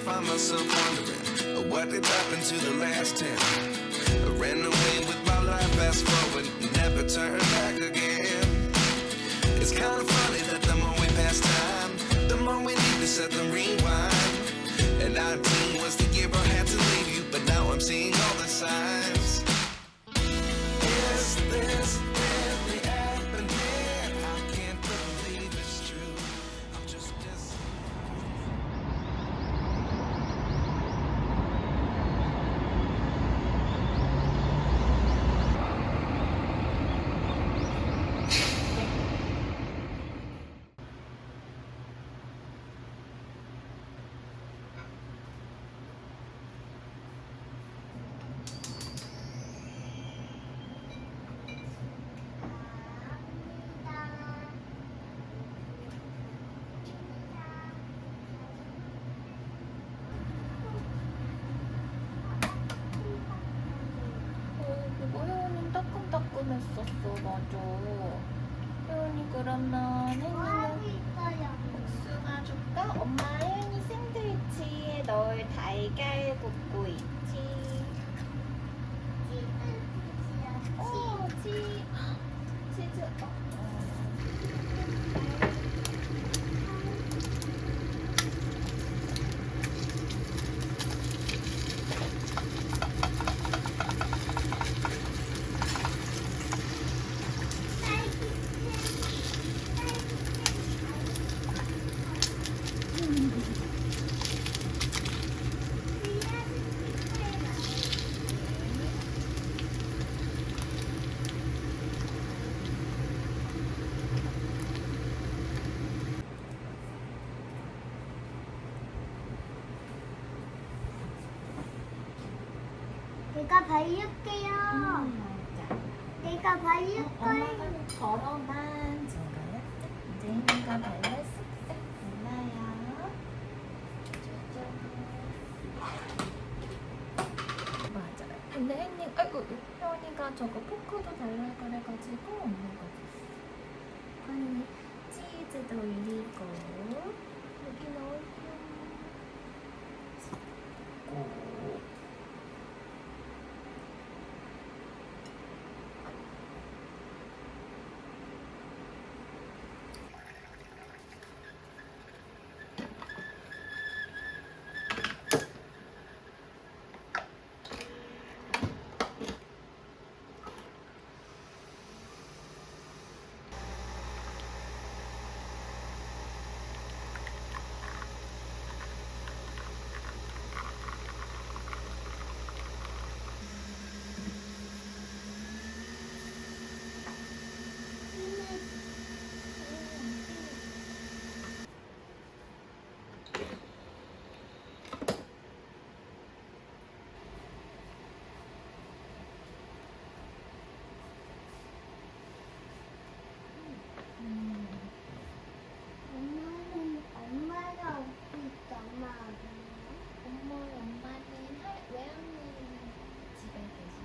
find myself wondering what did happen to the last 10. I ran away with my life, fast forward, never turn back again. It's kind of funny that the more we pass time, the more we need to set the rewind. And 19 was the year I had to leave you, but now I'm seeing all the signs. Is this really happening? I can't believe it's true. I'm just 그거 혜원이 따끔따끔했었어. 맞아. 혜원이 그러면 혜원이는 복숭아 줄까? 엄마 혜원이 샌드위치에 넣을 달걀 굽고 있지. 치즈. 내가 발릴게요. 맞아. 내가 발릴 거예요. 엄마가 걸어만 증가요. 이제 혜원이가 발레 쓱쓱 발라요. 맞아요. 근데 혜원이, 아이고, 혜원이가 저거 포크도 달라 그래가지고 없는 거지. 혜원이 치즈도 올리고 여기 넣을게요. 엄마가 없고 있어. 엄마는 외할머니 집에 계시지?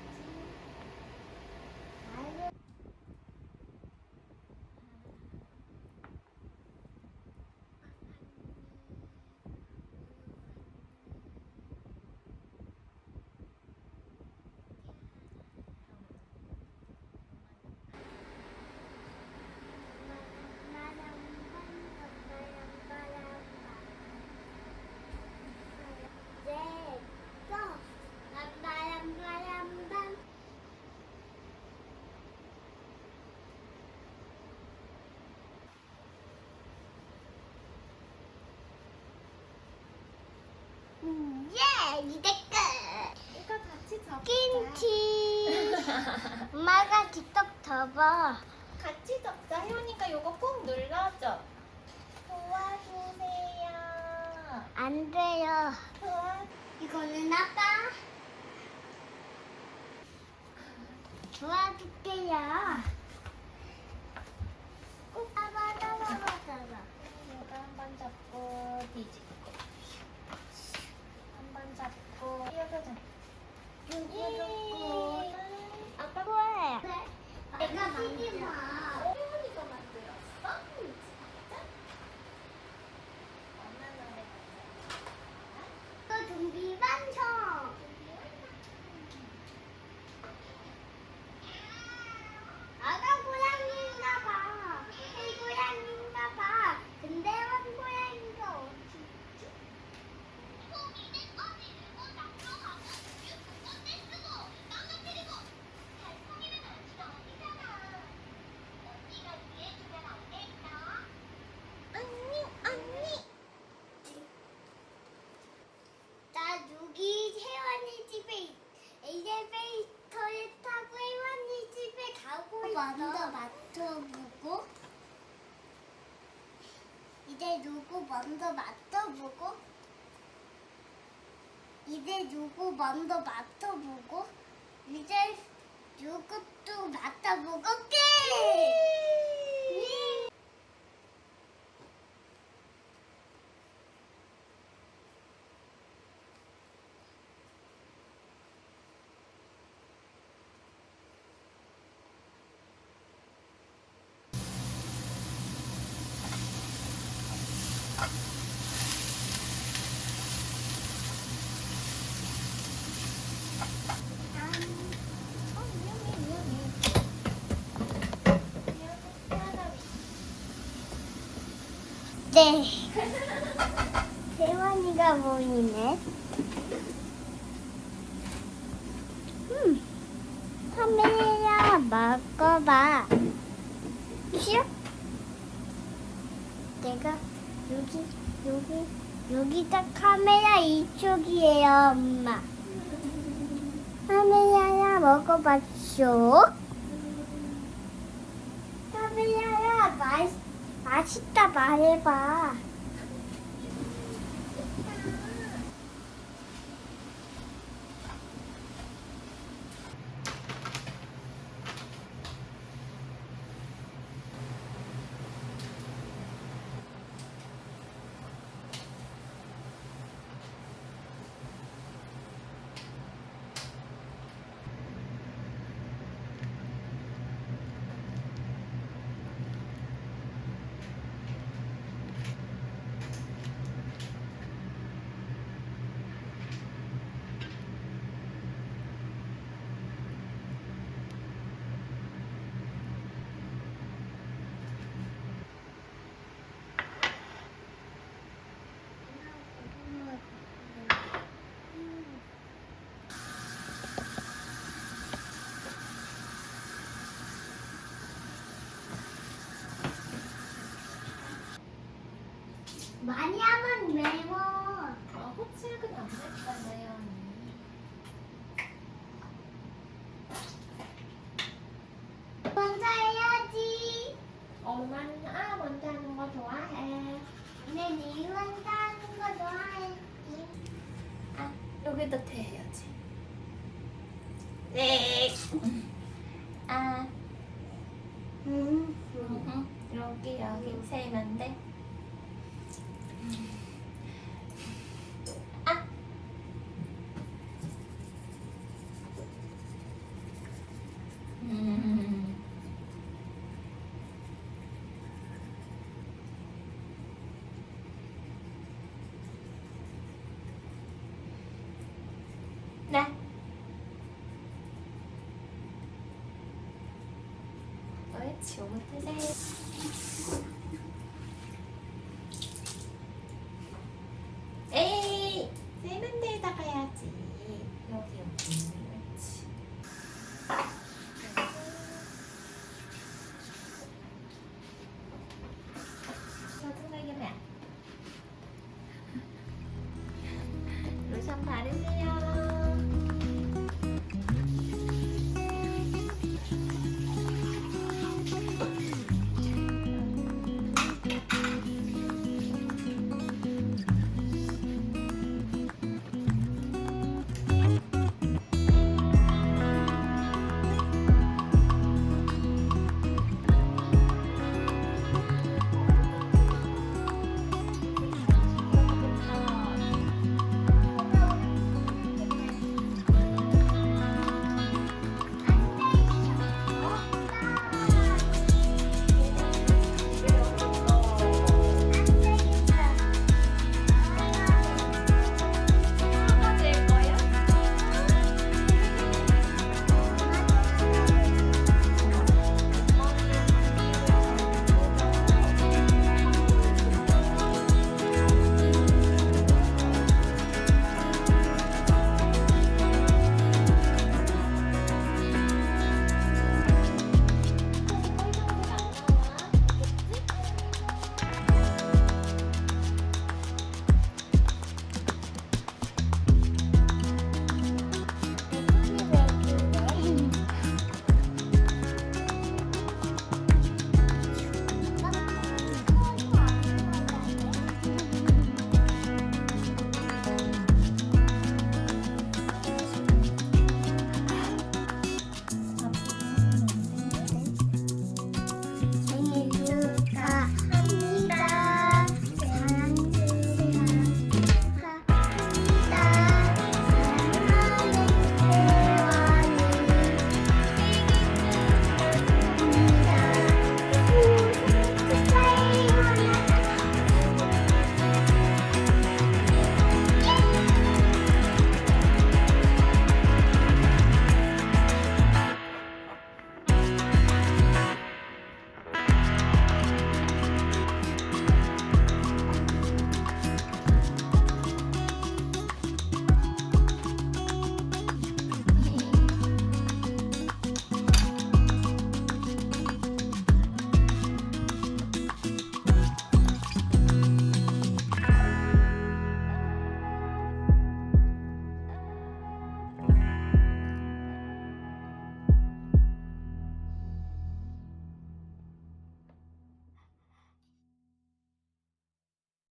예, 이제 끝. 이거 같이 접자. 김치. 엄마가 직접 접어. 같이 접자. 혜원이가 이거 꾹 눌러줘. 도와주세요. 안 돼요. 이거는 아빠. 도와줄게요. 꼭 잡아. 이거 한번 잡고 뒤집고. 한번 잡고 이어서 여기 아빠 왜? 내가 만들어. 혜원이가 만들었어? 진짜? 어느 노래 만들었어? 엘리베이터에 타고 혜원이 집에 가고 있어. 먼저 맡아보고. 이제 누구 먼저 맡아보고. 이제 누구 먼저 맡아보고. 이제 누구도 맡아보고 끝! 네. 세원이가 보이네. 카메라 먹어봐. 싫어? 내가 여기가 카메라 이쪽이에요, 엄마. 카메라야 먹어봤쇼? 카메라야 맛있다 말해봐. 많이 하면 매워. 호치약은 안 됐잖아요. 먼저 해야지. 엄마는 먼저 하는 거 좋아해. 네 먼저 하는 거 좋아해. 여기다 대야지. 네. 여기 세면 돼. 네. 옳지, 오므 드세요.